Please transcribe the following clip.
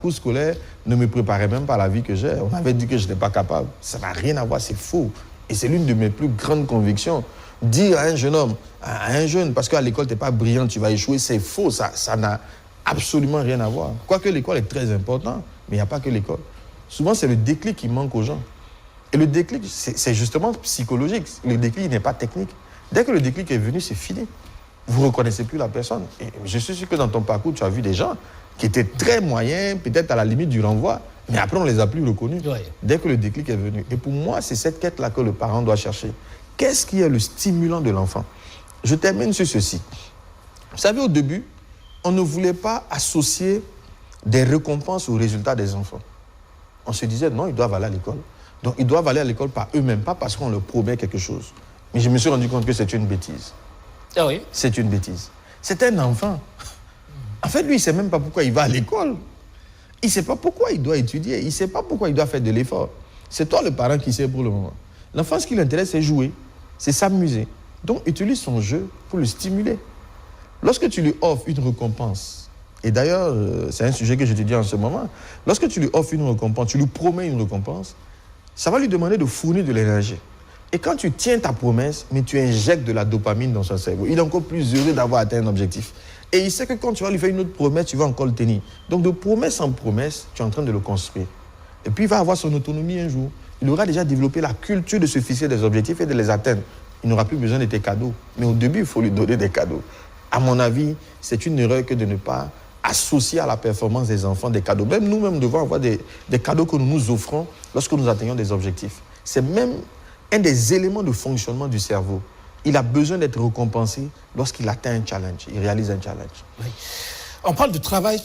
cours scolaire ne me préparait même pas à la vie que j'ai. On avait dit que je n'étais pas capable. Ça n'a rien à voir, c'est faux. Et c'est l'une de mes plus grandes convictions. Dire à un jeune homme, à un jeune, parce qu'à l'école, tu n'es pas brillant, tu vas échouer, c'est faux. Ça n'a absolument rien à voir. Quoique l'école est très importante, mais il n'y a pas que l'école. Souvent, c'est le déclic qui manque aux gens. Et le déclic, c'est justement psychologique. Le déclic n'est pas technique. Dès que le déclic est venu, c'est fini. Vous ne reconnaissez plus la personne. Et je suis sûr que dans ton parcours, tu as vu des gens qui étaient très moyens, peut-être à la limite du renvoi, mais après, on ne les a plus reconnus. Oui. Dès que le déclic est venu. Et pour moi, c'est cette quête-là que le parent doit chercher. Qu'est-ce qui est le stimulant de l'enfant? Je termine sur ceci. Vous savez, au début, on ne voulait pas associer des récompenses aux résultats des enfants. On se disait, non, ils doivent aller à l'école. Donc, ils doivent aller à l'école par eux-mêmes, pas parce qu'on leur promet quelque chose. Mais je me suis rendu compte que c'est une bêtise. Ah oui? C'est une bêtise. C'est un enfant. En fait, lui, il ne sait même pas pourquoi il va à l'école. Il ne sait pas pourquoi il doit étudier. Il ne sait pas pourquoi il doit faire de l'effort. C'est toi, le parent, qui sait pour le moment. L'enfant, ce qui l'intéresse, c'est jouer. C'est s'amuser. Donc, utilise son jeu pour le stimuler. Lorsque tu lui offres une récompense, et d'ailleurs, c'est un sujet que je te dis en ce moment, lorsque tu lui offres une récompense, tu lui promets une récompense, ça va lui demander de fournir de l'énergie. Et quand tu tiens ta promesse, mais tu injectes de la dopamine dans son cerveau, il est encore plus heureux d'avoir atteint un objectif. Et il sait que quand tu vas lui faire une autre promesse, tu vas encore le tenir. Donc de promesse en promesse, tu es en train de le construire. Et puis il va avoir son autonomie un jour. Il aura déjà développé la culture de se fixer des objectifs et de les atteindre. Il n'aura plus besoin de tes cadeaux. Mais au début, il faut lui donner des cadeaux. À mon avis, c'est une erreur que de ne pas associer à la performance des enfants des cadeaux. Même nous-mêmes devons avoir des cadeaux que nous nous offrons lorsque nous atteignons des objectifs. C'est même un des éléments de fonctionnement du cerveau. Il a besoin d'être récompensé lorsqu'il atteint un challenge, il réalise un challenge. Oui. On parle de travail